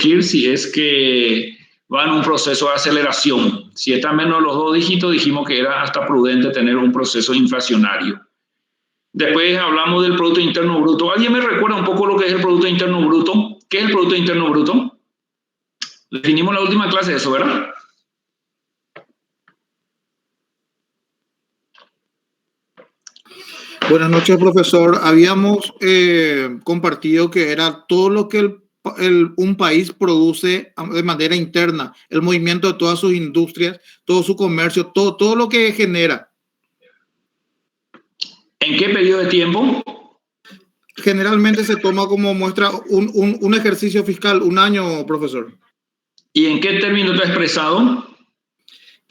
si es que va en un proceso de aceleración. Si está menos de los 2 dígitos, dijimos que era hasta prudente tener un proceso inflacionario. Después hablamos del Producto Interno Bruto. ¿Alguien me recuerda un poco lo que es el Producto Interno Bruto? ¿Qué es el Producto Interno Bruto? Definimos la última clase de eso, ¿verdad? Buenas noches, profesor. Habíamos compartido que era todo lo que un país produce de manera interna, el movimiento de todas sus industrias, todo su comercio, todo lo que genera. ¿En qué periodo de tiempo? Generalmente se toma como muestra un ejercicio fiscal, un año, profesor. ¿Y en qué término está expresado?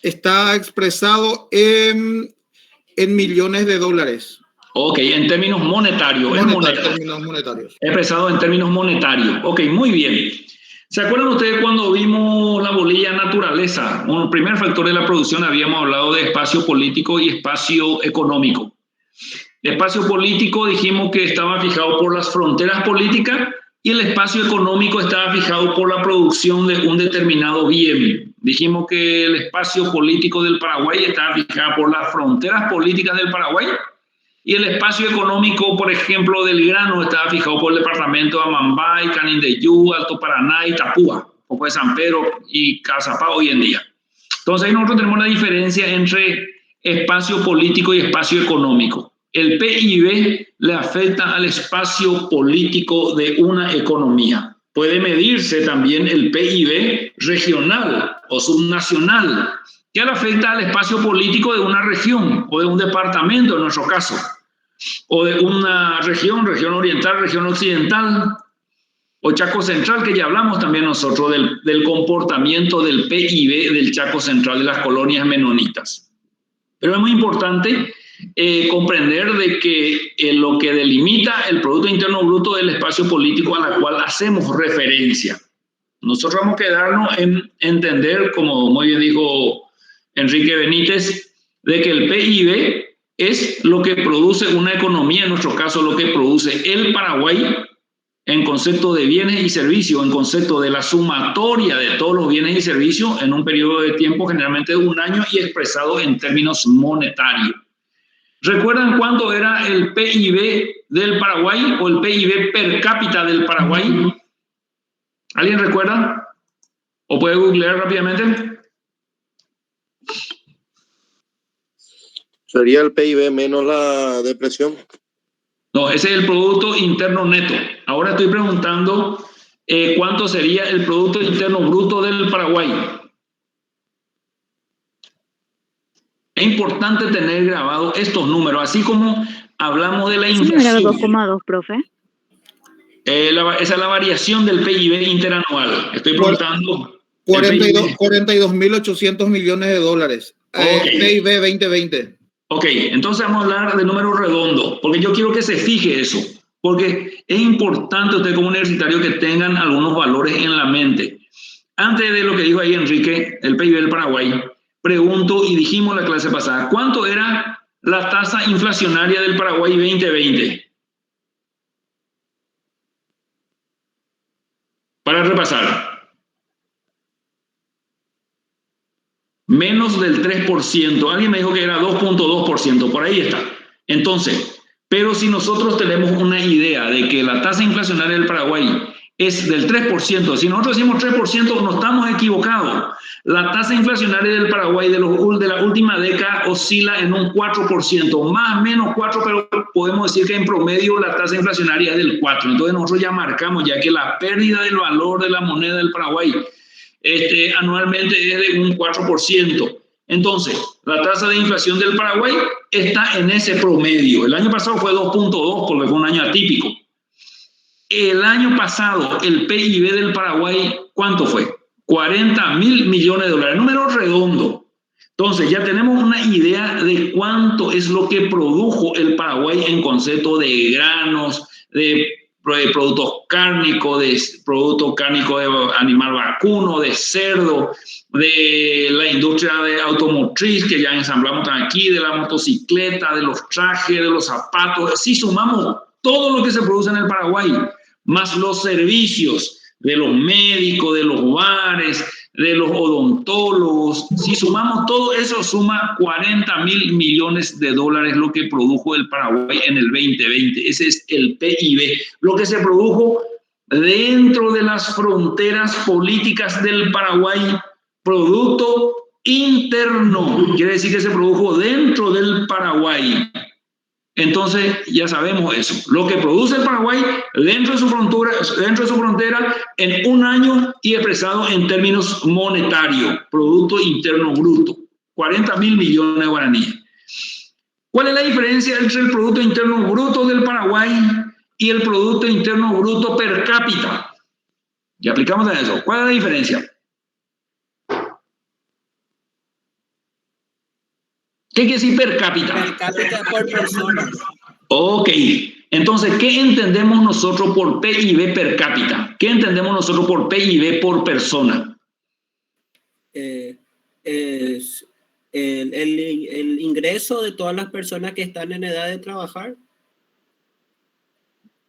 Está expresado en millones de dólares. Ok, en términos monetarios. Términos monetarios. Expresado en términos monetarios. Ok, muy bien. ¿Se acuerdan ustedes cuando vimos la bolilla naturaleza? Bueno, el primer factor de la producción habíamos hablado de espacio político y espacio económico. El espacio político dijimos que estaba fijado por las fronteras políticas y el espacio económico estaba fijado por la producción de un determinado bien. Dijimos que el espacio político del Paraguay estaba fijado por las fronteras políticas del Paraguay y el espacio económico, por ejemplo, del grano estaba fijado por el departamento de Amambay, Canindeyú, Alto Paraná y Tapúa, poco de San Pedro y Cazapá hoy en día. Entonces ahí nosotros tenemos la diferencia entre espacio político y espacio económico. El PIB le afecta al espacio político de una economía. Puede medirse también el PIB regional o subnacional, que le afecta al espacio político de una región o de un departamento en nuestro caso, o de una región oriental, región occidental, o Chaco Central, que ya hablamos también nosotros del comportamiento del PIB del Chaco Central de las colonias menonitas. Pero es muy importante comprender de que lo que delimita el Producto Interno Bruto es el espacio político a la cual hacemos referencia. Nosotros vamos a quedarnos en entender, como muy bien dijo Enrique Benítez, de que el PIB es lo que produce una economía, en nuestro caso lo que produce el Paraguay en concepto de bienes y servicios, en concepto de la sumatoria de todos los bienes y servicios en un periodo de tiempo generalmente de un año y expresado en términos monetarios. ¿Recuerdan cuánto era el PIB del Paraguay o el PIB per cápita del Paraguay? ¿Alguien recuerda? ¿O puede googlear rápidamente? ¿Sería el PIB menos la depresión? No, ese es el Producto Interno Neto. Ahora estoy preguntando cuánto sería el Producto Interno Bruto del Paraguay. Es importante tener grabado estos números, así como hablamos de la inflación. ¿Sí era 2,2, profe? Esa es la variación del PIB interanual. Estoy preguntando... 42.800 millones de dólares. Okay. PIB 2020. Ok, entonces vamos a hablar de números redondos, porque yo quiero que se fije eso, porque es importante usted como universitario que tengan algunos valores en la mente. Antes de lo que dijo ahí Enrique, el PIB del Paraguay, pregunto, y dijimos la clase pasada, ¿cuánto era la tasa inflacionaria del Paraguay 2020? Para repasar. Menos del 3%. Alguien me dijo que era 2.2%. Por ahí está. Entonces, pero si nosotros tenemos una idea de que la tasa inflacionaria del Paraguay es del 3%, si nosotros decimos 3%, no estamos equivocados. La tasa inflacionaria del Paraguay de la última década oscila en un 4%, más o menos 4%, pero podemos decir que en promedio la tasa inflacionaria es del 4%. Entonces nosotros ya marcamos ya que la pérdida del valor de la moneda del Paraguay anualmente es de un 4%. Entonces, la tasa de inflación del Paraguay está en ese promedio. El año pasado fue 2.2 porque fue un año atípico. El año pasado, el PIB del Paraguay, ¿cuánto fue? 40.000 millones de dólares, número redondo. Entonces, ya tenemos una idea de cuánto es lo que produjo el Paraguay en concepto de granos, de productos cárnicos, de animal vacuno, de cerdo, de la industria de automotriz que ya ensamblamos aquí, de la motocicleta, de los trajes, de los zapatos. Si sumamos todo lo que se produce en el Paraguay, más los servicios, de los médicos, de los bares, de los odontólogos. Si sumamos todo eso, suma 40.000 millones de dólares lo que produjo el Paraguay en el 2020. Ese es el PIB, lo que se produjo dentro de las fronteras políticas del Paraguay. Producto interno, quiere decir que se produjo dentro del Paraguay. Entonces ya sabemos eso, lo que produce el Paraguay dentro de su frontera en un año y expresado en términos monetarios, Producto Interno Bruto, 40.000 millones de guaraníes. ¿Cuál es la diferencia entre el Producto Interno Bruto del Paraguay y el Producto Interno Bruto per cápita? Y aplicamos a eso. ¿Cuál es la diferencia? ¿Qué quiere decir per cápita? Per cápita por persona. Ok, entonces, ¿qué entendemos nosotros por PIB per cápita? ¿Qué entendemos nosotros por PIB por persona? Es el ingreso de todas las personas que están en edad de trabajar.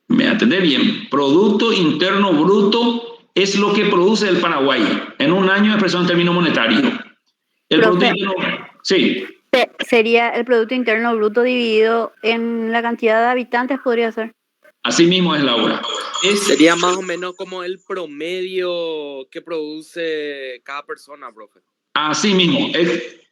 Me atendé bien. Producto Interno Bruto es lo que produce el Paraguay en un año expresado en términos monetarios. El Producto Interno... Sí. Sería el Producto Interno Bruto dividido en la cantidad de habitantes, podría ser. Así mismo es, Laura. Sería más o menos como el promedio que produce cada persona, profe. Así mismo,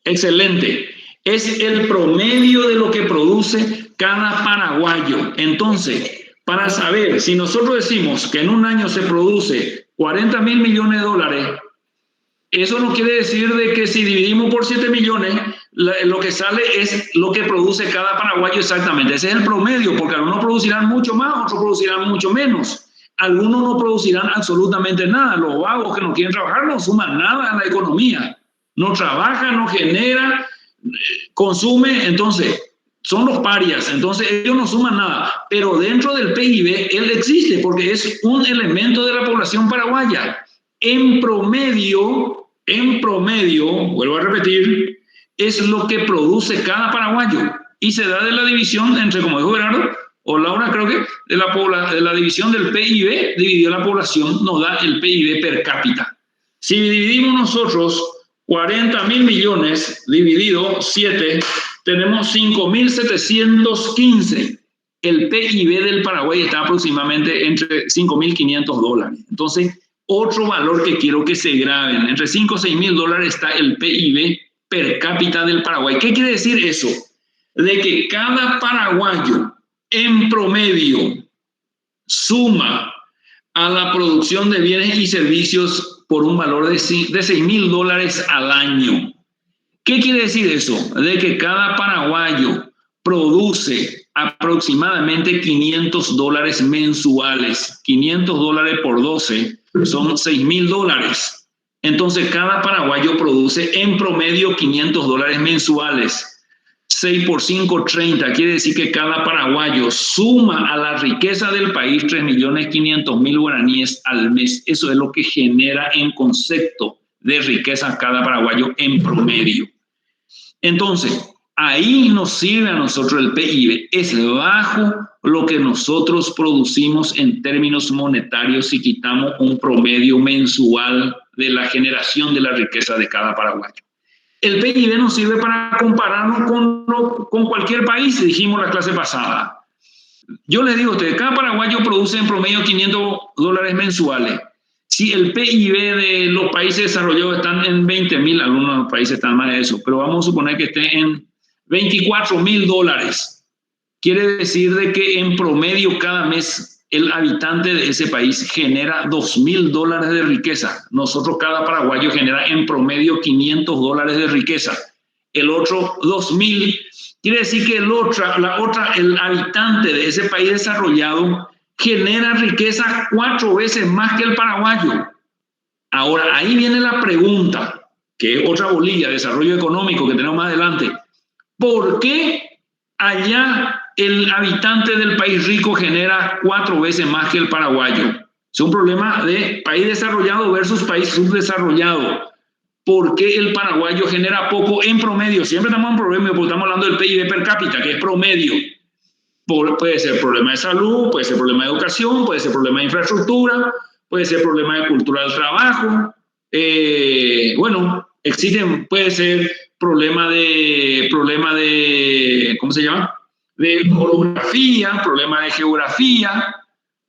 excelente. Es el promedio de lo que produce cada paraguayo. Entonces, para saber, si nosotros decimos que en un año se produce 40.000 millones de dólares, eso no quiere decir de que si dividimos por 7 millones, lo que sale es lo que produce cada paraguayo exactamente. Ese es el promedio, porque algunos producirán mucho más, otros producirán mucho menos. Algunos no producirán absolutamente nada. Los vagos que no quieren trabajar no suman nada a la economía. No trabaja, no genera, consume, entonces son los parias. Entonces ellos no suman nada. Pero dentro del PIB, él existe porque es un elemento de la población paraguaya. En promedio, vuelvo a repetir, es lo que produce cada paraguayo y se da de la división entre, como dijo Gerardo o Laura, creo que de la división del PIB dividido la población nos da el PIB per cápita. Si dividimos nosotros 40.000 millones dividido 7, tenemos 5.715. El PIB del Paraguay está aproximadamente entre 5.500 dólares. Entonces, otro valor que quiero que se graben, entre 5 y 6.000 dólares está el PIB per cápita del Paraguay. ¿Qué quiere decir eso? De que cada paraguayo en promedio suma a la producción de bienes y servicios por un valor de 6.000 dólares al año. ¿Qué quiere decir eso? De que cada paraguayo produce aproximadamente 500 dólares mensuales. 500 dólares por 12 son 6.000 dólares. Entonces, cada paraguayo produce en promedio 500 dólares mensuales. 6 por 5, 30. Quiere decir que cada paraguayo suma a la riqueza del país 3.500.000 guaraníes al mes. Eso es lo que genera en concepto de riqueza cada paraguayo en promedio. Entonces, ahí nos sirve a nosotros el PIB. Es bajo lo que nosotros producimos en términos monetarios si quitamos un promedio mensual de la generación de la riqueza de cada paraguayo. El PIB nos sirve para compararnos con cualquier país, dijimos la clase pasada. Yo les digo a ustedes, cada paraguayo produce en promedio 500 dólares mensuales. Si el PIB de los países desarrollados están en 20.000, algunos de los países están más de eso, pero vamos a suponer que esté en 24.000 dólares. Quiere decir de que en promedio cada mes el habitante de ese país genera 2.000 dólares de riqueza. Nosotros, cada paraguayo genera en promedio 500 dólares de riqueza. El otro 2.000. Quiere decir que el habitante de ese país desarrollado genera riqueza 4 veces más que el paraguayo. Ahora, ahí viene la pregunta, que es otra bolilla, desarrollo económico que tenemos más adelante. ¿Por qué allá el habitante del país rico genera 4 veces más que el paraguayo? Es un problema de país desarrollado versus país subdesarrollado. ¿Por qué el paraguayo genera poco en promedio? Siempre estamos en promedio porque estamos hablando del PIB per cápita, que es promedio. Puede ser problema de salud, puede ser problema de educación, puede ser problema de infraestructura, puede ser problema de cultura del trabajo, bueno, existen, puede ser problema de, ¿cómo se llama? De orografía, problema de geografía,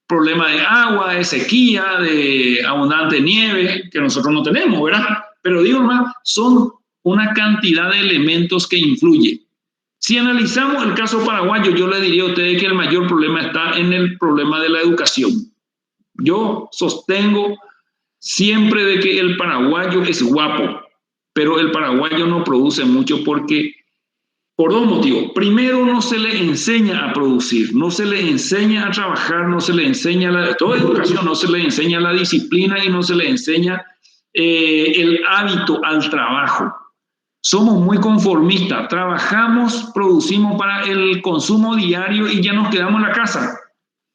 problema de agua, de sequía, de abundante nieve, que nosotros no tenemos, ¿verdad? Pero digo más, son una cantidad de elementos que influyen. Si analizamos el caso paraguayo, yo le diría a ustedes que el mayor problema está en el problema de la educación. Yo sostengo siempre de que el paraguayo es guapo, pero el paraguayo no produce mucho porque, por dos motivos. Primero, no se le enseña a producir, no se le enseña a trabajar, no se le enseña, toda educación no se le enseña la disciplina y no se le enseña el hábito al trabajo. Somos muy conformistas, trabajamos, producimos para el consumo diario y ya nos quedamos en la casa.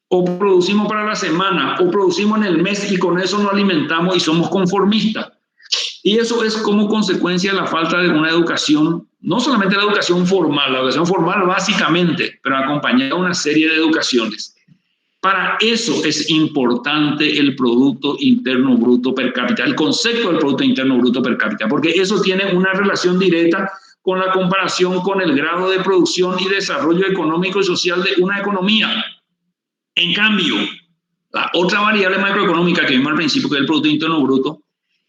O producimos para la semana, o producimos en el mes y con eso nos alimentamos y somos conformistas. Y eso es como consecuencia de la falta de una educación, no solamente la educación formal básicamente, pero acompañada de una serie de educaciones. Para eso es importante el Producto Interno Bruto per cápita, el concepto del Producto Interno Bruto per cápita, porque eso tiene una relación directa con la comparación con el grado de producción y desarrollo económico y social de una economía. En cambio, la otra variable macroeconómica que vimos al principio, que es el Producto Interno Bruto,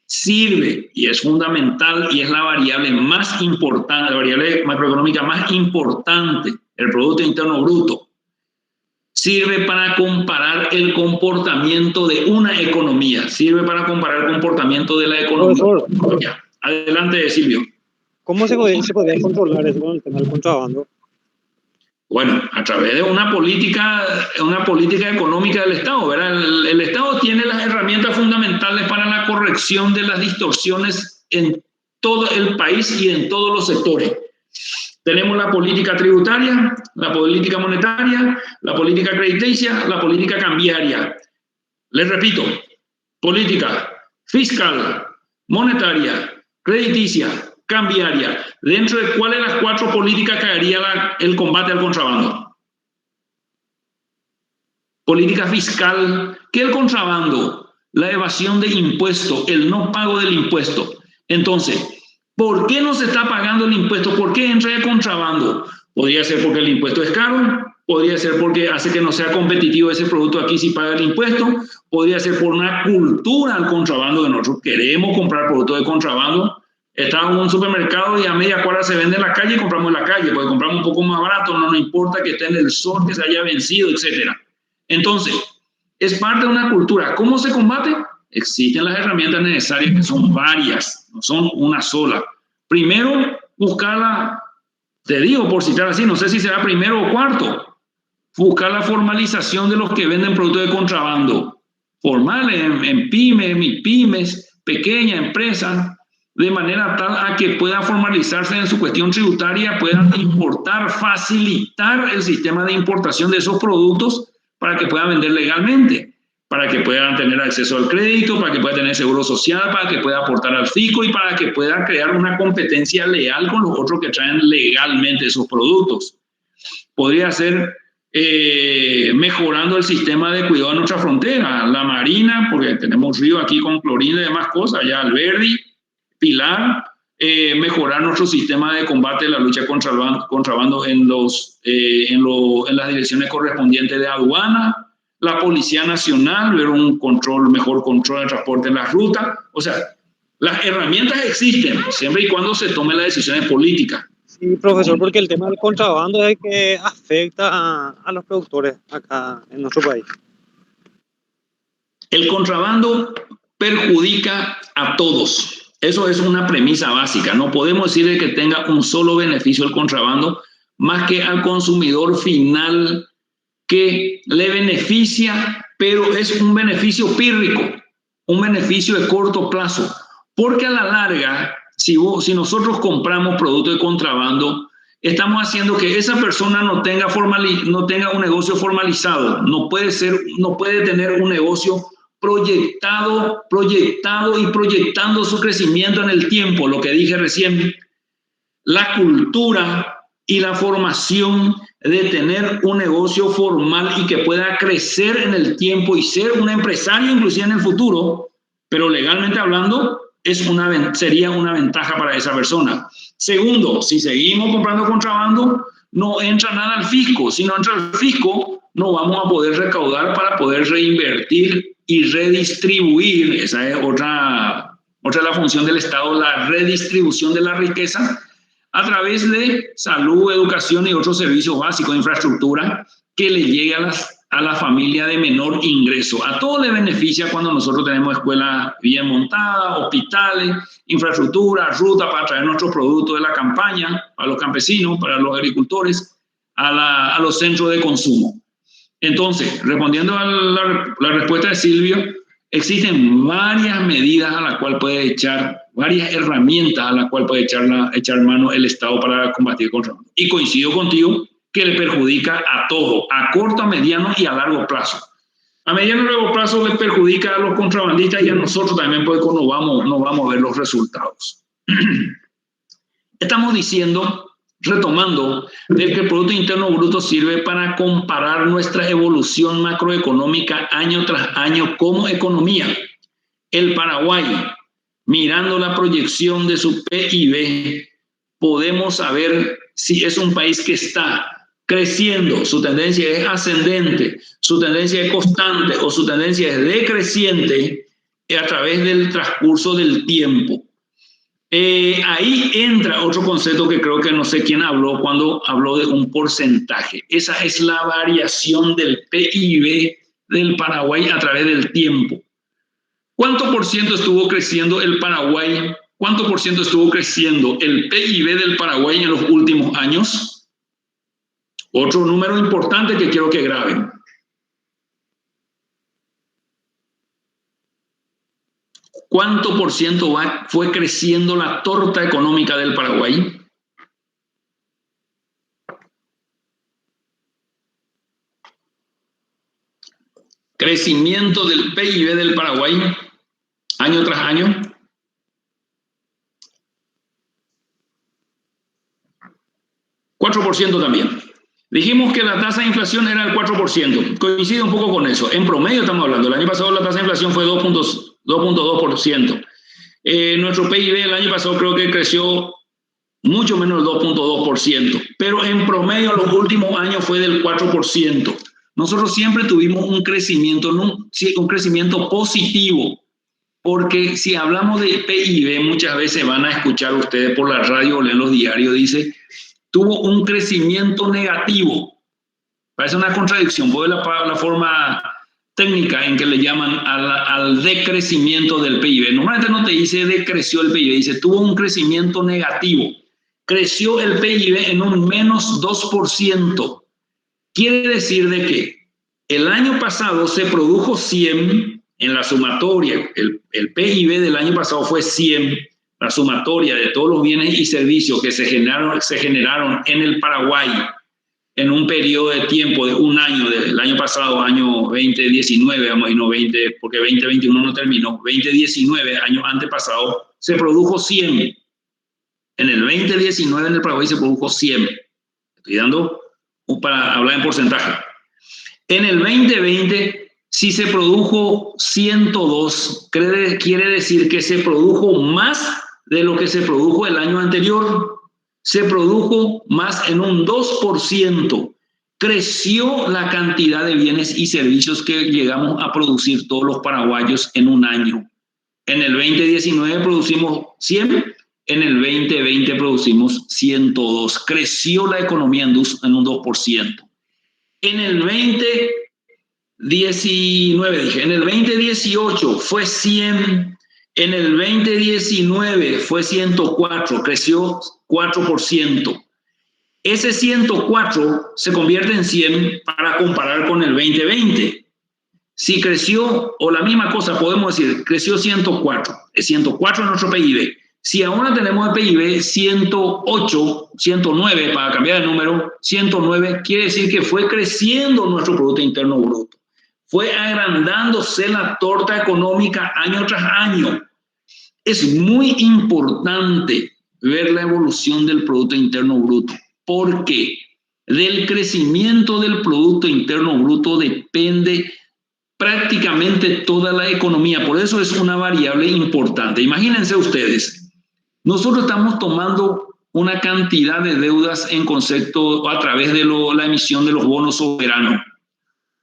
sirve y es fundamental y es la variable más importante, la variable macroeconómica más importante, el Producto Interno Bruto. Sirve para comparar el comportamiento de una economía, sirve para comparar el comportamiento de la economía. Profesor. Adelante, Silvio. ¿Cómo se podría controlar eso con el tema del contrabando? Bueno, a través de una política económica del Estado, ¿verdad? El Estado tiene las herramientas fundamentales para la corrección de las distorsiones en todo el país y en todos los sectores. Tenemos la política tributaria, la política monetaria, la política crediticia, la política cambiaria. Les repito, política fiscal, monetaria, crediticia, cambiaria. ¿Dentro de cuáles de las cuatro políticas caería el combate al contrabando? Política fiscal. ¿Qué es el contrabando? La evasión de impuesto, el no pago del impuesto. Entonces, ¿por qué no se está pagando el impuesto? ¿Por qué entra el contrabando? Podría ser porque el impuesto es caro, podría ser porque hace que no sea competitivo ese producto aquí si paga el impuesto, podría ser por una cultura al contrabando, que nosotros queremos comprar productos de contrabando. Estamos en un supermercado y a media cuadra se vende en la calle y compramos en la calle, porque compramos un poco más barato, no nos importa que esté en el sol, que se haya vencido, etc. Entonces, es parte de una cultura. ¿Cómo se combate? Existen las herramientas necesarias, que son varias, no son una sola. Primero, buscarla, te digo por citar así, no sé si será primero o cuarto, buscar la formalización de los que venden productos de contrabando, formales en pymes, MIPYMES, pequeñas empresas, de manera tal a que pueda formalizarse en su cuestión tributaria, puedan importar, facilitar el sistema de importación de esos productos para que puedan vender legalmente, para que puedan tener acceso al crédito, para que puedan tener seguro social, para que puedan aportar al FICO y para que puedan crear una competencia leal con los otros que traen legalmente esos productos. Podría ser mejorando el sistema de cuidado de nuestra frontera, la marina, porque tenemos río aquí con clorina y demás cosas, ya Alberdi, Pilar, mejorar nuestro sistema de combate, la lucha contra el contrabando en las direcciones correspondientes de aduana, la Policía Nacional, ver un mejor control del transporte en las rutas. O sea, las herramientas existen siempre y cuando se tomen las decisiones políticas. Sí, profesor, porque el tema del contrabando es el que afecta a los productores acá en nuestro país. El contrabando perjudica a todos. Eso es una premisa básica. No podemos decir que tenga un solo beneficio el contrabando, más que al consumidor final que le beneficia, pero es un beneficio pírrico, un beneficio de corto plazo. Porque a la larga, si nosotros compramos productos de contrabando, estamos haciendo que esa persona no tenga un negocio formalizado, no puede tener un negocio proyectado y proyectando su crecimiento en el tiempo. Lo que dije recién, la cultura y la formación de tener un negocio formal y que pueda crecer en el tiempo y ser un empresario inclusive en el futuro, pero legalmente hablando, sería una ventaja para esa persona. Segundo, si seguimos comprando contrabando, no entra nada al fisco. Si no entra al fisco, no vamos a poder recaudar para poder reinvertir y redistribuir. Esa es otra de la función del Estado, la redistribución de la riqueza a través de salud, educación y otros servicios básicos de infraestructura que le llegue a la familia de menor ingreso. A todos les beneficia cuando nosotros tenemos escuelas bien montadas, hospitales, infraestructura, ruta para traer nuestros productos de la campaña, para los campesinos, para los agricultores, a los centros de consumo. Entonces, respondiendo a la respuesta de Silvio, existen varias medidas a las cuales puede echar, varias herramientas a las cuales puede echar mano el Estado para combatir el contrabando. Y coincido contigo que le perjudica a todo, a corto, a mediano y a largo plazo. A mediano y largo plazo le perjudica a los contrabandistas y a nosotros también, porque no vamos a ver los resultados. Estamos diciendo, retomando, de que el Producto Interno Bruto sirve para comparar nuestra evolución macroeconómica año tras año como economía. El Paraguay, mirando la proyección de su PIB, podemos saber si es un país que está creciendo, su tendencia es ascendente, su tendencia es constante o su tendencia es decreciente a través del transcurso del tiempo. Ahí entra otro concepto que creo que no sé quién habló cuando habló de un porcentaje. Esa es la variación del PIB del Paraguay a través del tiempo. ¿Cuánto por ciento estuvo creciendo el Paraguay? ¿Cuánto por ciento estuvo creciendo el PIB del Paraguay en los últimos años? Otro número importante que quiero que graben. ¿Cuánto por ciento fue creciendo la torta económica del Paraguay? Crecimiento del PIB del Paraguay año tras año. .4% también. Dijimos que la tasa de inflación era el 4%. Coincide un poco con eso. En promedio estamos hablando. El año pasado la tasa de inflación fue 2.2%. Nuestro PIB el año pasado creo que creció mucho menos del 2.2%. Pero en promedio los últimos años fue del 4%. Nosotros siempre tuvimos un crecimiento positivo. Porque si hablamos de PIB, muchas veces van a escuchar ustedes por la radio o leen los diarios, dice, tuvo un crecimiento negativo. Parece una contradicción, porque la forma técnica en que le llaman al decrecimiento del PIB. Normalmente no te dice decreció el PIB, dice tuvo un crecimiento negativo. Creció el PIB en un menos 2%. Quiere decir de que el año pasado se produjo 100 en la sumatoria. El PIB del año pasado fue 100. La sumatoria de todos los bienes y servicios que se generaron en el Paraguay en un periodo de tiempo de un año, del año pasado, año 2019, vamos, y no 20, porque 2021 no terminó, 2019, año antepasado, se produjo 100. En el 2019 en el Paraguay se produjo 100. Estoy dando para hablar en porcentaje. En el 2020, si se produjo 102, quiere decir que se produjo más de lo que se produjo el año anterior. Se produjo más en un 2%. Creció la cantidad de bienes y servicios que llegamos a producir todos los paraguayos en un año. En el 2019 producimos 100, en el 2020 producimos 102. Creció la economía en un 2%. En el 2019, en el 2018 fue 100. En el 2019 fue 104, creció 4%. Ese 104 se convierte en 100 para comparar con el 2020. Si creció, o la misma cosa podemos decir, creció 104. Es 104 en nuestro PIB. Si ahora tenemos el PIB 108, 109, para cambiar el número, 109, quiere decir que fue creciendo nuestro Producto Interno Bruto. Fue agrandándose la torta económica año tras año. Es muy importante ver la evolución del Producto Interno Bruto. ¿Por qué? del crecimiento del Producto Interno Bruto depende prácticamente toda la economía. Por eso es una variable importante. Imagínense ustedes, nosotros estamos tomando una cantidad de deudas en concepto a través de la emisión de los bonos soberanos.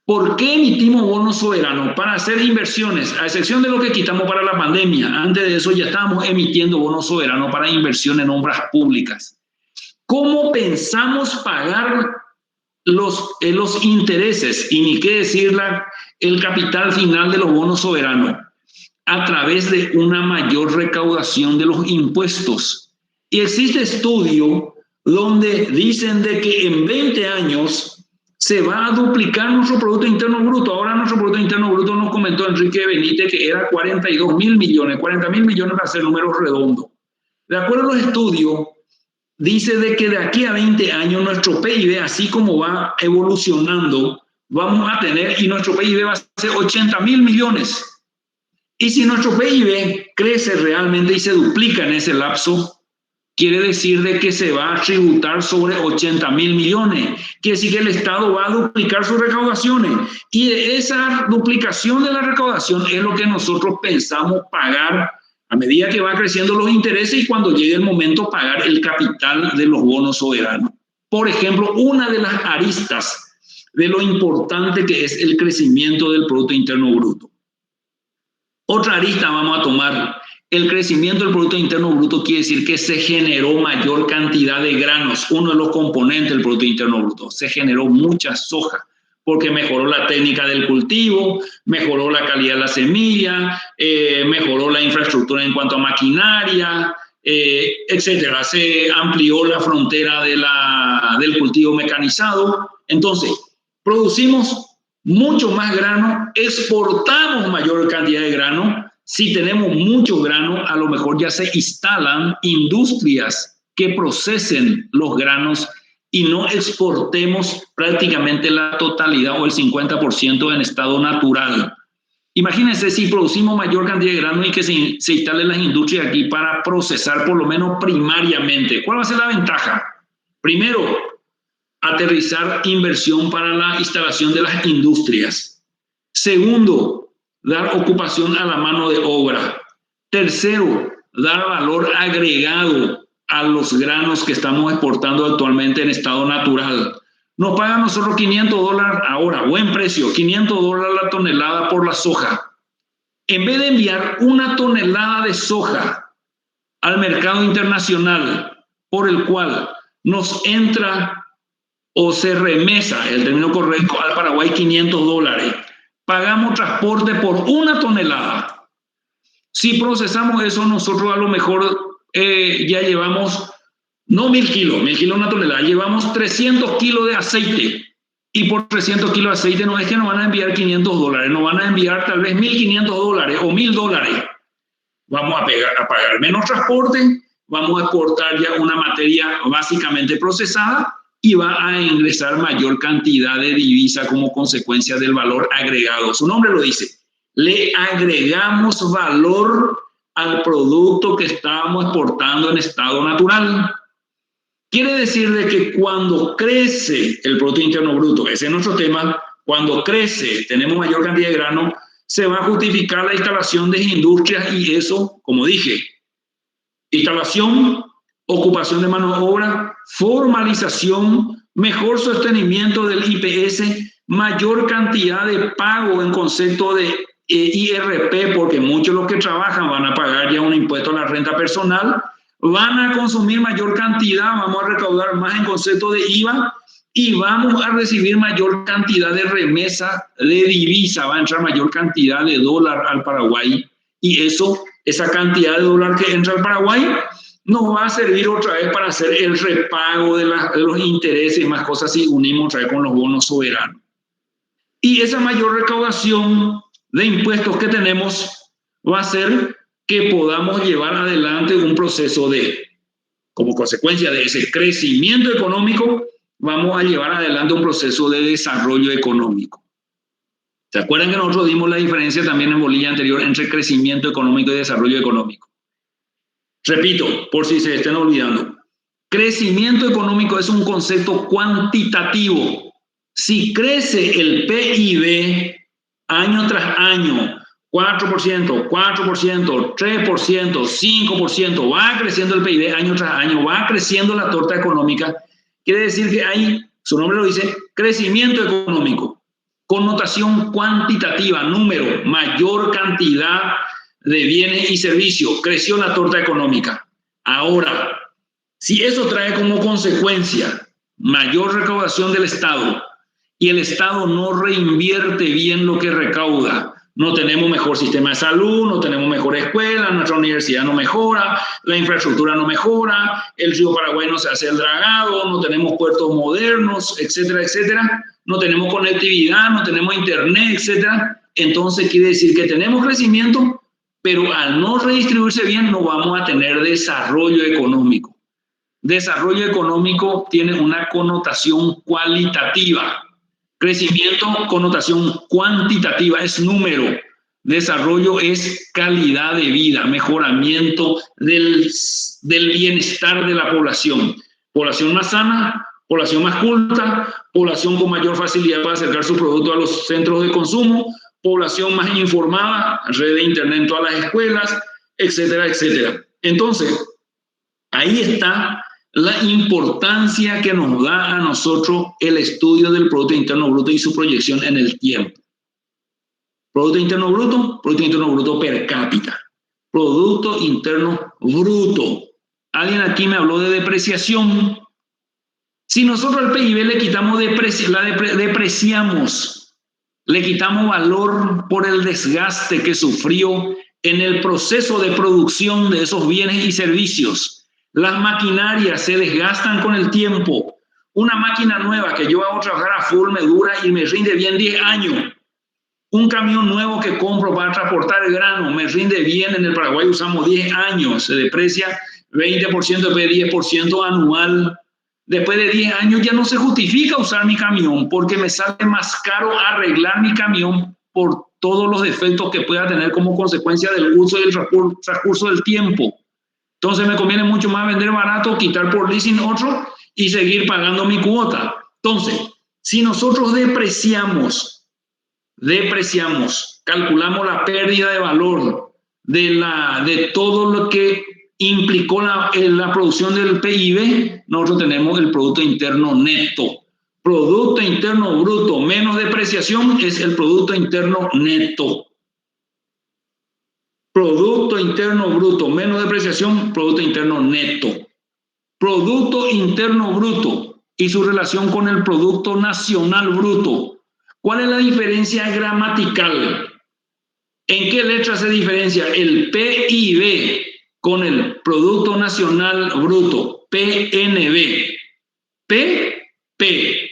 ¿Por qué emitimos bonos soberanos? Para hacer inversiones, a excepción de lo que quitamos para la pandemia. Antes de eso ya estábamos emitiendo bonos soberanos para inversión en obras públicas. ¿Cómo pensamos pagar los intereses y ni qué decir el capital final de los bonos soberanos? A través de una mayor recaudación de los impuestos. Y existe estudio donde dicen de que en 20 años se va a duplicar nuestro Producto Interno Bruto. Ahora nuestro Producto Interno Bruto, nos comentó Enrique Benítez, que era 42.000 millones, 40.000 millones para hacer números redondos. De acuerdo a los estudios, dice de que de aquí a 20 años nuestro PIB, así como va evolucionando, vamos a tener, y nuestro PIB va a ser 80.000 millones. Y si nuestro PIB crece realmente y se duplica en ese lapso, quiere decir de que se va a tributar sobre 80.000 millones. Quiere decir que el Estado va a duplicar sus recaudaciones. Y esa duplicación de la recaudación es lo que nosotros pensamos pagar a medida que van creciendo los intereses y cuando llegue el momento pagar el capital de los bonos soberanos. Por ejemplo, una de las aristas de lo importante que es el crecimiento del Producto Interno Bruto. Otra arista vamos a tomar. El crecimiento del Producto Interno Bruto quiere decir que se generó mayor cantidad de granos, uno de los componentes del Producto Interno Bruto. Se generó mucha soja, porque mejoró la técnica del cultivo, mejoró la calidad de la semilla, mejoró la infraestructura en cuanto a maquinaria, etcétera. Se amplió la frontera del cultivo mecanizado. Entonces, producimos mucho más grano, exportamos mayor cantidad de grano. Si tenemos mucho grano, a lo mejor ya se instalan industrias que procesen los granos y no exportemos prácticamente la totalidad o el 50% en estado natural. Imagínense si producimos mayor cantidad de grano y que se instalen las industrias aquí para procesar por lo menos primariamente. ¿Cuál va a ser la ventaja? Primero, aterrizar inversión para la instalación de las industrias. Segundo, dar ocupación a la mano de obra. Tercero, dar valor agregado a los granos que estamos exportando actualmente en estado natural. Nos pagan nosotros $500 ahora, buen precio, $500 la tonelada por la soja. En vez de enviar una tonelada de soja al mercado internacional, por el cual nos entra o se remesa, el término correcto, al Paraguay $500, pagamos transporte por una tonelada. Si procesamos eso, nosotros a lo mejor ya llevamos, no 1.000 kilos una tonelada, llevamos 300 kilos de aceite. Y por 300 kilos de aceite no es que nos van a enviar $500, nos van a enviar tal vez $1.500 o $1.000. Vamos a pagar menos transporte, vamos a exportar ya una materia básicamente procesada y va a ingresar mayor cantidad de divisa como consecuencia del valor agregado. Su nombre lo dice. Le agregamos valor al producto que estábamos exportando en estado natural. Quiere decir de que cuando crece el Producto Interno Bruto, ese es nuestro tema, cuando crece, tenemos mayor cantidad de grano, se va a justificar la instalación de industrias y eso, como dije, instalación, ocupación de mano de obra, formalización, mejor sostenimiento del IPS, mayor cantidad de pago en concepto de IRP, porque muchos de los que trabajan van a pagar ya un impuesto a la renta personal, van a consumir mayor cantidad, vamos a recaudar más en concepto de IVA y vamos a recibir mayor cantidad de remesa de divisa, va a entrar mayor cantidad de dólar al Paraguay y esa cantidad de dólar que entra al Paraguay nos va a servir otra vez para hacer el repago de los intereses y más cosas si unimos otra vez con los bonos soberanos. Y esa mayor recaudación de impuestos que tenemos va a hacer que podamos llevar adelante un proceso como consecuencia de ese crecimiento económico, vamos a llevar adelante un proceso de desarrollo económico. ¿Se acuerdan que nosotros dimos la diferencia también en bolilla anterior entre crecimiento económico y desarrollo económico? Repito, por si se estén olvidando. Crecimiento económico es un concepto cuantitativo. Si crece el PIB año tras año, 4%, 3%, 5%, va creciendo el PIB año tras año, va creciendo la torta económica, quiere decir que hay, su nombre lo dice, crecimiento económico, connotación cuantitativa, número, mayor cantidad de bienes y servicios, creció la torta económica. Ahora, si eso trae como consecuencia mayor recaudación del Estado y el Estado no reinvierte bien lo que recauda, no tenemos mejor sistema de salud, no tenemos mejor escuela, nuestra universidad no mejora, la infraestructura no mejora, el río Paraguay no se hace el dragado, no tenemos puertos modernos, etcétera, etcétera, no tenemos conectividad, no tenemos internet, etcétera. Entonces quiere decir que tenemos crecimiento, pero al no redistribuirse bien no vamos a tener desarrollo económico. Desarrollo económico tiene una connotación cualitativa. Crecimiento, connotación cuantitativa, es número. Desarrollo es calidad de vida, mejoramiento del bienestar de la población. Población más sana, población más culta, población con mayor facilidad para acercar su producto a los centros de consumo, población más informada, red de internet en todas las escuelas, etcétera, etcétera. Entonces, ahí está la importancia que nos da a nosotros el estudio del Producto Interno Bruto y su proyección en el tiempo. Producto Interno Bruto per cápita. Producto Interno Bruto. Alguien aquí me habló de depreciación. Si nosotros al PIB le quitamos depreciamos, le quitamos valor por el desgaste que sufrió en el proceso de producción de esos bienes y servicios. Las maquinarias se desgastan con el tiempo. Una máquina nueva que yo hago trabajar a full me dura y me rinde bien 10 años. Un camión nuevo que compro para transportar el grano me rinde bien. En el Paraguay usamos 10 años. Se deprecia 20%, después de 10% anual. Después de 10 años ya no se justifica usar mi camión porque me sale más caro arreglar mi camión por todos los defectos que pueda tener como consecuencia del uso y el transcurso del tiempo. Entonces me conviene mucho más vender barato, quitar por leasing otro y seguir pagando mi cuota. Entonces, si nosotros depreciamos, calculamos la pérdida de valor de todo lo que implicó la producción del PIB, nosotros tenemos el Producto Interno Neto. Producto Interno Bruto menos depreciación es el Producto Interno Neto. Producto Interno Bruto menos depreciación, Producto Interno Neto. Producto Interno Bruto y su relación con el Producto Nacional Bruto. ¿Cuál es la diferencia gramatical? ¿En qué letra se diferencia el PIB con el Producto Nacional Bruto? PNB. P,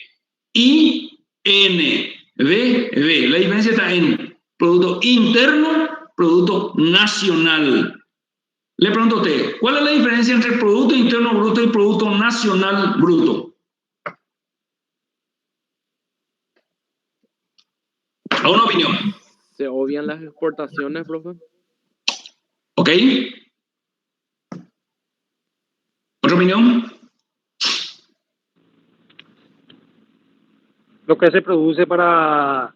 I, N, B. La diferencia está en Producto Interno, Producto Nacional. Le pregunto a usted, ¿cuál es la diferencia entre Producto Interno Bruto y Producto Nacional Bruto? ¿A una opinión? ¿Se obvian las exportaciones, profe? ¿Ok? ¿Otra opinión? Lo que se produce para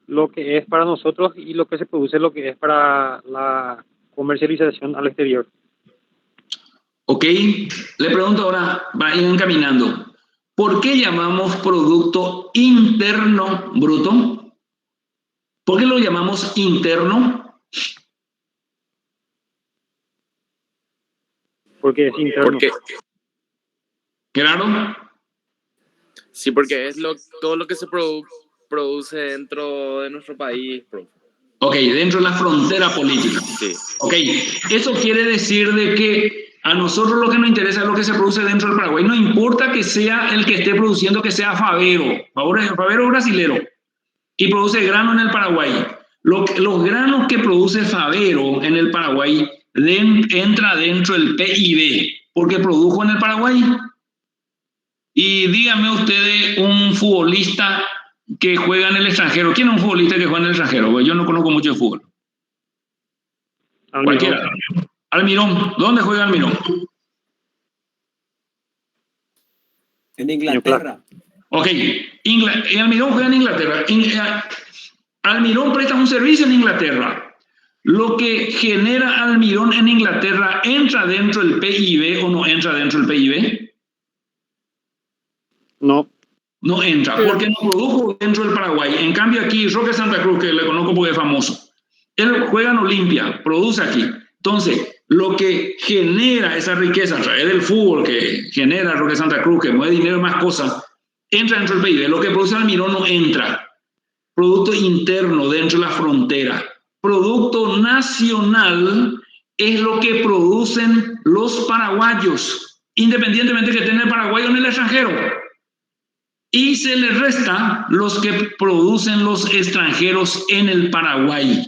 lo que es para nosotros y lo que se produce lo que es para la comercialización al exterior. Ok, le pregunto ahora, va encaminando, ¿por qué llamamos Producto Interno Bruto? ¿Por qué lo llamamos interno? Porque es interno. Porque, Claro. sí, porque es todo lo que se produce dentro de nuestro país, profe. Ok, dentro de la frontera política. Sí. Ok, eso quiere decir de que a nosotros lo que nos interesa es lo que se produce dentro del Paraguay. No importa que sea el que esté produciendo, que sea Favero. Favero es brasilero y produce grano en el Paraguay. Los granos que produce Favero en el Paraguay entra dentro del PIB porque produjo en el Paraguay. Y díganme ustedes un futbolista que juega en el extranjero. ¿Quién es un futbolista que juega en el extranjero? Pues yo no conozco mucho de fútbol. Almirón. Cualquiera. Almirón. ¿Dónde juega Almirón? En Inglaterra. Ok, el Almirón juega en Inglaterra. Almirón presta un servicio en Inglaterra. Lo que genera Almirón en Inglaterra, ¿entra dentro del PIB o no entra dentro del PIB? No. No entra, porque no produjo dentro del Paraguay. En cambio aquí, Roque Santa Cruz, que le conozco porque es famoso, él juega en Olimpia, produce aquí. Entonces, lo que genera esa riqueza a través del fútbol, que genera Roque Santa Cruz, que mueve dinero y más cosas, entra dentro del PIB. Lo que produce Almirón no entra. Producto interno dentro de la frontera. Producto nacional es lo que producen los paraguayos, independientemente que estén en el Paraguay o en el extranjero. Y se les resta los que producen los extranjeros en el Paraguay.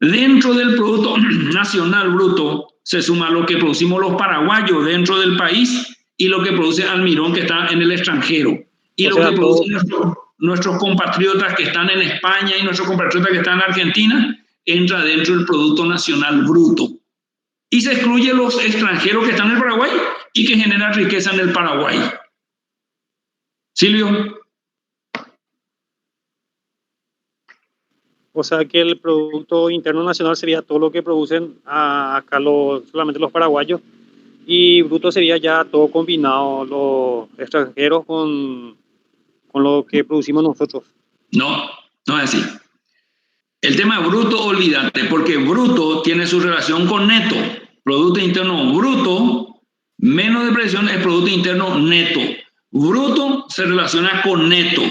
Dentro del Producto Nacional Bruto se suma lo que producimos los paraguayos dentro del país y lo que produce Almirón, que está en el extranjero. Y lo que producen nuestros compatriotas que están en España y nuestros compatriotas que están en Argentina entra dentro del Producto Nacional Bruto. Y se excluye los extranjeros que están en el Paraguay y que generan riqueza en el Paraguay. Silvio. O sea que el Producto Interno Nacional sería todo lo que producen acá solamente los paraguayos, y bruto sería ya todo combinado, los extranjeros con lo que producimos nosotros. No, no es así. El tema bruto, olvídate, porque bruto tiene su relación con neto. Producto Interno Bruto menos depreciación es Producto Interno Neto. Bruto se relaciona con neto.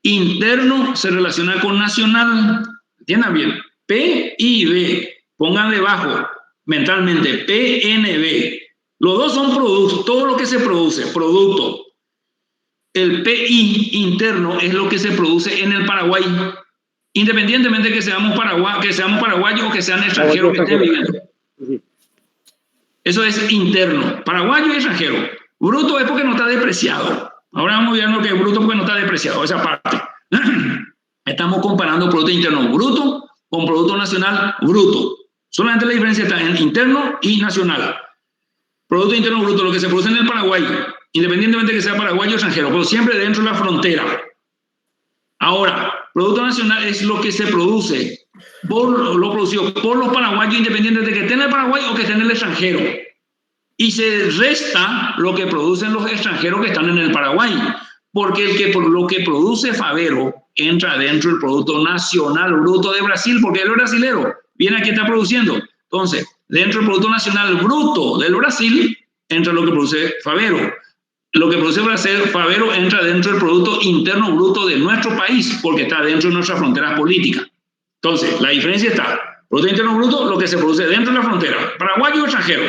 Interno se relaciona con nacional. Entiendan bien. PIB. Pongan debajo mentalmente. PNB. Los dos son productos. Todo lo que se produce. Producto. El PI interno es lo que se produce en el Paraguay. Independientemente que seamos paraguayos o que sean extranjeros que estén viviendo. Eso es interno. Paraguayo y extranjero. Bruto es porque no está depreciado. Ahora vamos a ver lo que es bruto porque no está depreciado, esa parte. Estamos comparando Producto Interno Bruto con Producto Nacional Bruto. Solamente la diferencia está en interno y nacional. Producto Interno Bruto, lo que se produce en el Paraguay, independientemente que sea paraguayo o extranjero, pero siempre dentro de la frontera. Ahora, Producto Nacional es lo que se produce, lo producido por los paraguayos, independientemente de que estén en el Paraguay o que estén en el extranjero. Y se resta lo que producen los extranjeros que están en el Paraguay, porque lo que produce Favero entra dentro del Producto Nacional Bruto de Brasil, porque él es brasilero, viene aquí, está produciendo. Entonces, dentro del Producto Nacional Bruto del Brasil entra lo que produce Favero. Lo que produce Favero entra dentro del Producto Interno Bruto de nuestro país, porque está dentro de nuestras fronteras políticas. Entonces, la diferencia está: Producto Interno Bruto, lo que se produce dentro de la frontera, paraguayo o extranjero.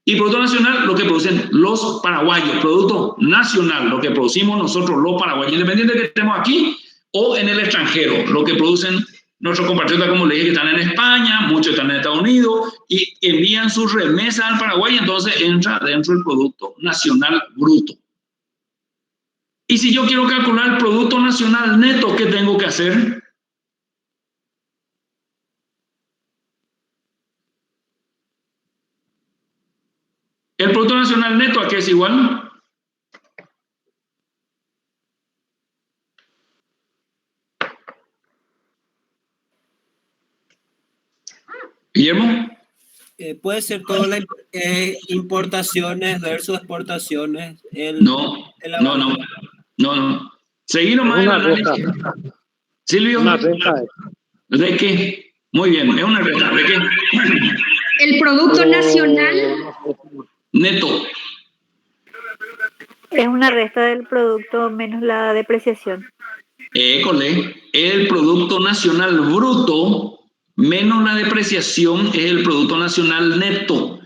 Y Producto Nacional, lo que producen los paraguayos. Producto Nacional, lo que producimos nosotros los paraguayos, independiente de que estemos aquí o en el extranjero, lo que producen nuestros compatriotas, como le dije, que están en España, muchos están en Estados Unidos y envían sus remesas al Paraguay, entonces entra dentro del Producto Nacional Bruto. Y si yo quiero calcular el Producto Nacional Neto, ¿qué tengo que hacer? ¿El Producto Nacional Neto a qué es igual? Guillermo. Puede ser todas las importaciones versus exportaciones. No. Seguí nomás el análisis. Silvio. Una renta. ¿De qué? Muy bien, es una renta. ¿De qué? El Producto Nacional Neto. Es una resta del producto menos la depreciación. École, el Producto Nacional Bruto menos la depreciación es el Producto Nacional Neto.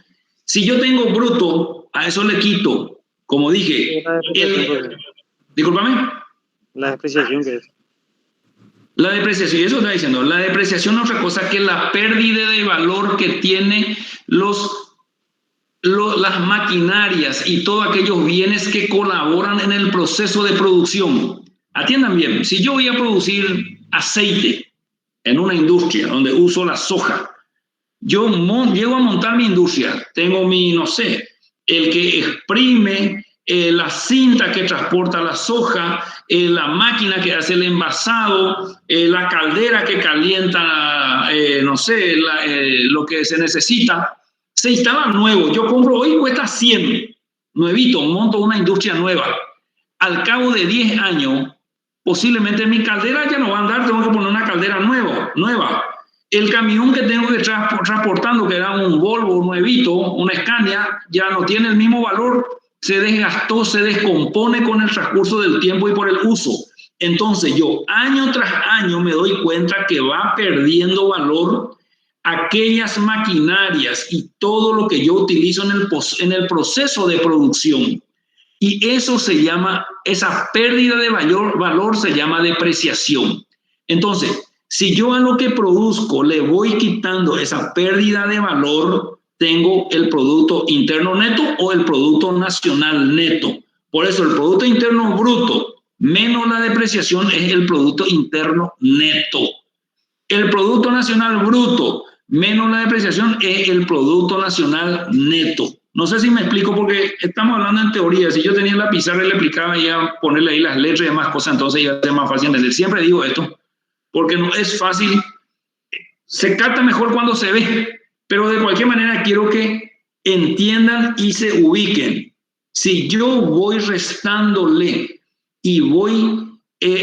Si yo tengo bruto, a eso le quito, como dije, discúlpame. La depreciación que es. La depreciación, eso está diciendo, la depreciación no es otra cosa que la pérdida de valor que tiene las maquinarias y todos aquellos bienes que colaboran en el proceso de producción. Atiendan bien, si yo voy a producir aceite en una industria donde uso la soja, yo llego a montar mi industria, tengo mi, no sé, el que exprime la cinta que transporta la soja, la máquina que hace el envasado, la caldera que calienta, no sé, lo que se necesita, se instala nuevo. Yo compro hoy, cuesta 100, nuevito, monto una industria nueva. Al cabo de 10 años, posiblemente mi caldera ya no va a andar, tengo que poner una caldera nueva. El camión que tengo que transportando, que era un Volvo nuevito, una Scania, ya no tiene el mismo valor, se desgastó, se descompone con el transcurso del tiempo y por el uso. Entonces yo año tras año me doy cuenta que va perdiendo valor aquellas maquinarias y todo lo que yo utilizo en el proceso de producción. Y eso se llama, esa pérdida de valor se llama depreciación. Entonces, si yo a lo que produzco le voy quitando esa pérdida de valor, tengo el Producto Interno Neto o el Producto Nacional Neto. Por eso el Producto Interno Bruto menos la depreciación es el Producto Interno Neto. El Producto Nacional Bruto menos la depreciación es el Producto Nacional Neto. No sé si me explico porque estamos hablando en teoría. Si yo tenía la pizarra y le explicaba, iba a ponerle ahí las letras y demás cosas, entonces iba a ser más fácil entender. Siempre digo esto, porque no es fácil. Se capta mejor cuando se ve, pero de cualquier manera quiero que entiendan y se ubiquen. Si yo voy restándole y voy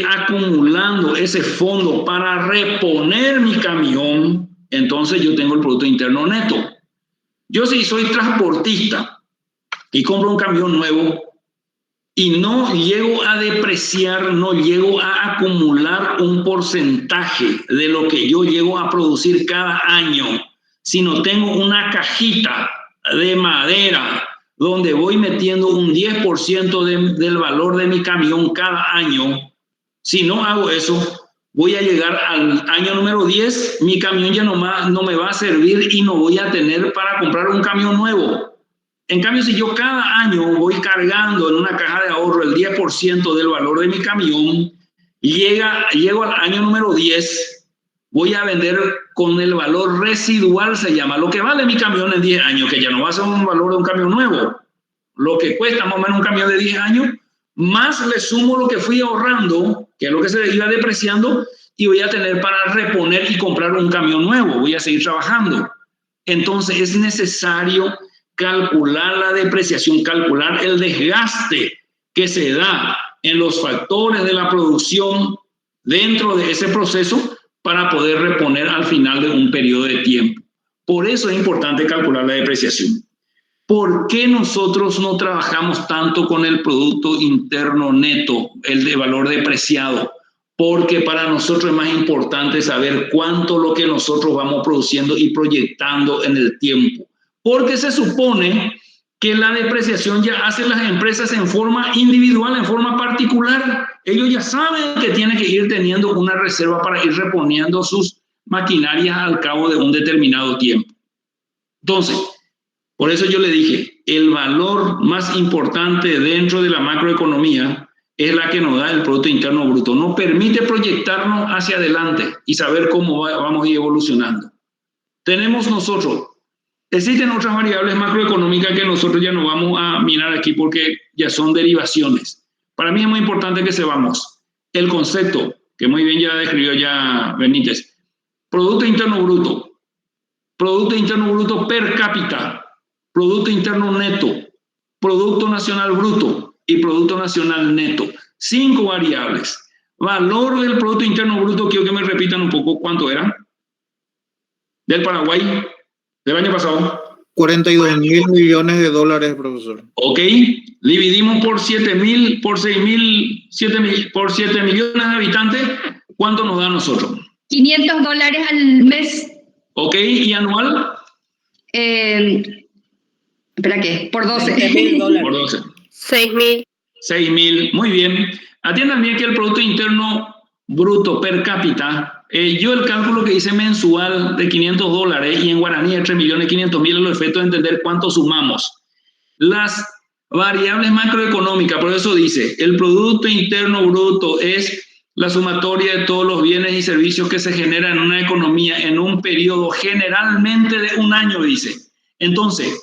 acumulando ese fondo para reponer mi camión, entonces yo tengo el Producto Interno Neto. Yo si soy transportista y compro un camión nuevo y no llego a depreciar, no llego a acumular un porcentaje de lo que yo llego a producir cada año, sino tengo una cajita de madera donde voy metiendo un 10% del valor de mi camión cada año. Si no hago eso, voy a llegar al año número 10, mi camión ya no me va a servir y no voy a tener para comprar un camión nuevo. En cambio, si yo cada año voy cargando en una caja de ahorro el 10% del valor de mi camión, llego al año número 10, voy a vender con el valor residual, se llama, lo que vale mi camión en 10 años, que ya no va a ser un valor de un camión nuevo. Lo que cuesta más o menos un camión de 10 años, más le sumo lo que fui ahorrando, que es lo que se iba depreciando, y voy a tener para reponer y comprar un camión nuevo, voy a seguir trabajando. Entonces es necesario calcular la depreciación, calcular el desgaste que se da en los factores de la producción dentro de ese proceso para poder reponer al final de un periodo de tiempo. Por eso es importante calcular la depreciación. ¿Por qué nosotros no trabajamos tanto con el Producto Interno Neto, el de valor depreciado? Porque para nosotros es más importante saber cuánto lo que nosotros vamos produciendo y proyectando en el tiempo. Porque se supone que la depreciación ya hacen las empresas en forma individual, en forma particular. Ellos ya saben que tienen que ir teniendo una reserva para ir reponiendo sus maquinarias al cabo de un determinado tiempo. Entonces, por eso yo le dije, el valor más importante dentro de la macroeconomía es la que nos da el Producto Interno Bruto. Nos permite proyectarnos hacia adelante y saber cómo vamos a ir evolucionando. Tenemos nosotros, existen otras variables macroeconómicas que nosotros ya no vamos a mirar aquí porque ya son derivaciones. Para mí es muy importante que sepamos el concepto, que muy bien ya describió ya Benítez. Producto Interno Bruto per cápita, Producto Interno Neto, Producto Nacional Bruto y Producto Nacional Neto. 5 variables. Valor del Producto Interno Bruto, quiero que me repitan un poco cuánto era. Del Paraguay, del año pasado. 42.000 millones de dólares, profesor. Ok, dividimos por 7 millones de habitantes, ¿cuánto nos da a nosotros? $500 al mes. Ok, ¿y anual? ¿Espera qué? Por 12. $20,000. Por 12. 6.000. 6.000, muy bien. Atiendan bien que el Producto Interno Bruto per cápita, yo el cálculo que hice mensual de $500 y en guaraní de 3.500.000 los efectos de entender cuánto sumamos. Las variables macroeconómicas, por eso dice, el Producto Interno Bruto es la sumatoria de todos los bienes y servicios que se generan en una economía en un periodo generalmente de un año, dice. Entonces,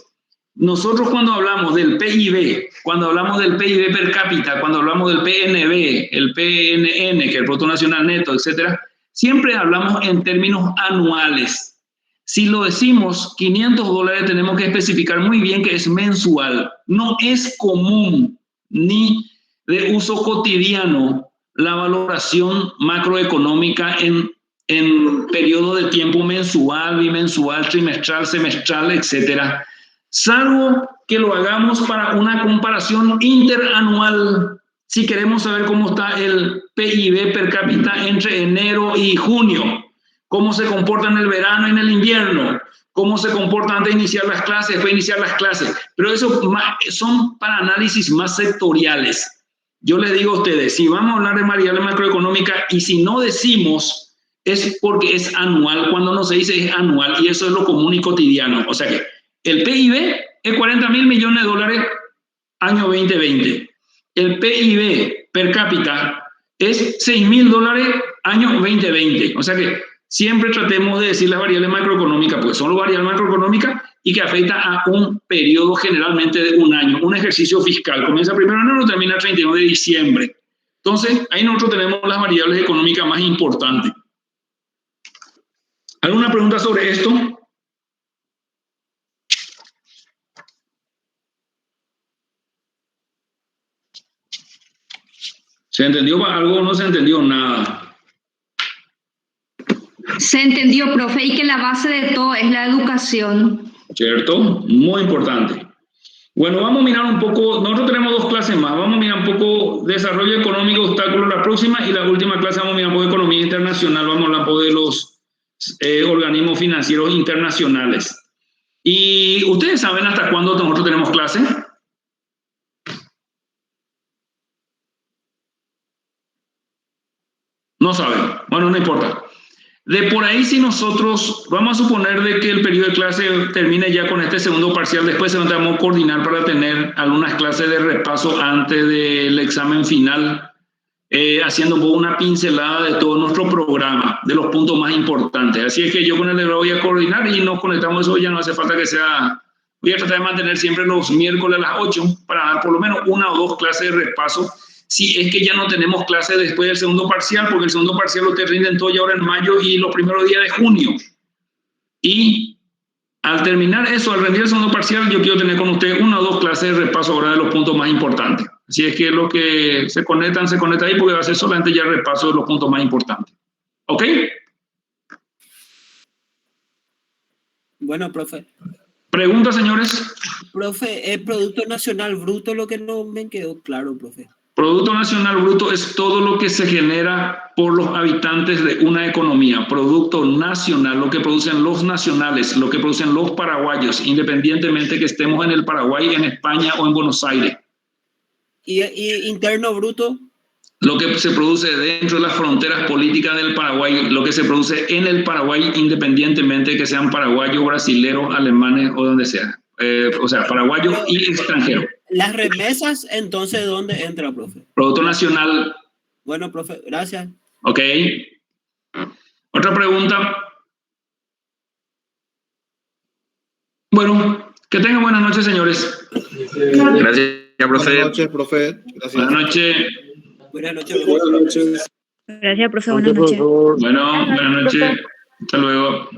nosotros cuando hablamos del PIB, cuando hablamos del PIB per cápita, cuando hablamos del PNB, el PNN, que es el Producto Nacional Neto, etcétera, siempre hablamos en términos anuales. Si lo decimos, $500 tenemos que especificar muy bien que es mensual. No es común ni de uso cotidiano la valoración macroeconómica en periodo de tiempo mensual, bimensual, trimestral, semestral, etcétera, salvo que lo hagamos para una comparación interanual. Si queremos saber cómo está el PIB per cápita entre enero y junio, cómo se comporta en el verano y en el invierno, cómo se comporta antes de iniciar las clases, después de iniciar las clases, pero eso son para análisis más sectoriales. Yo les digo a ustedes, si vamos a hablar de variable macroeconómica y si no decimos, es porque es anual. Cuando no se dice es anual, y eso es lo común y cotidiano. O sea que el PIB es $40.000 millones año 2020. El PIB per cápita es $6.000 año 2020. O sea que siempre tratemos de decir las variables macroeconómicas, porque son las variables macroeconómicas y que afecta a un periodo generalmente de un año, un ejercicio fiscal. Comienza el 1 de enero, termina el 31 de diciembre. Entonces, ahí nosotros tenemos las variables económicas más importantes. ¿Alguna pregunta sobre esto? ¿Se entendió algo o no se entendió nada? Se entendió, profe, y que la base de todo es la educación. ¿Cierto? Muy importante. Bueno, vamos a mirar un poco, nosotros tenemos 2 clases más, vamos a mirar un poco desarrollo económico, obstáculos, la próxima, y la última clase vamos a mirar un poco de economía internacional, vamos a hablar un poco de los organismos financieros internacionales. ¿Y ustedes saben hasta cuándo nosotros tenemos clase? No saben. Bueno, no importa. De por ahí, si nosotros vamos a suponer de que el periodo de clase termine ya con este segundo parcial, después nos vamos a coordinar para tener algunas clases de repaso antes del examen final, haciendo un poco una pincelada de todo nuestro programa, de los puntos más importantes. Así es que yo con el voy a coordinar y nos conectamos eso, ya no hace falta que sea. Voy a tratar de mantener siempre los miércoles a las 8 para dar por lo menos 1 o 2 clases de repaso. Si es que ya no tenemos clases después del segundo parcial, porque el segundo parcial lo rinden todo ya ahora en mayo y los primeros días de junio. Y al terminar eso, al rendir el segundo parcial, yo quiero tener con ustedes 1 o 2 clases de repaso ahora de los puntos más importantes. Así es que los que se conectan ahí, porque va a ser solamente ya el repaso de los puntos más importantes. ¿Ok? Bueno, profe. ¿Preguntas, señores? Profe, el Producto Nacional Bruto, lo que no me quedó claro, profe. Producto Nacional Bruto es todo lo que se genera por los habitantes de una economía. Producto nacional, lo que producen los nacionales, lo que producen los paraguayos, independientemente que estemos en el Paraguay, en España o en Buenos Aires. ¿Y interno bruto? Lo que se produce dentro de las fronteras políticas del Paraguay, lo que se produce en el Paraguay, independientemente que sean paraguayos, brasileros, alemanes o donde sea. O sea, paraguayos y extranjeros. Las remesas, entonces, ¿dónde entra, profe? Producto Nacional. Bueno, profe, gracias. Ok. Otra pregunta. Bueno, que tengan buenas noches, señores. Gracias, profe. Buenas noches, profe. Gracias. Buenas noches. Buenas noches. Buenas noches. Gracias, profe. Buenas noches. Bueno, buenas noches. Hasta luego.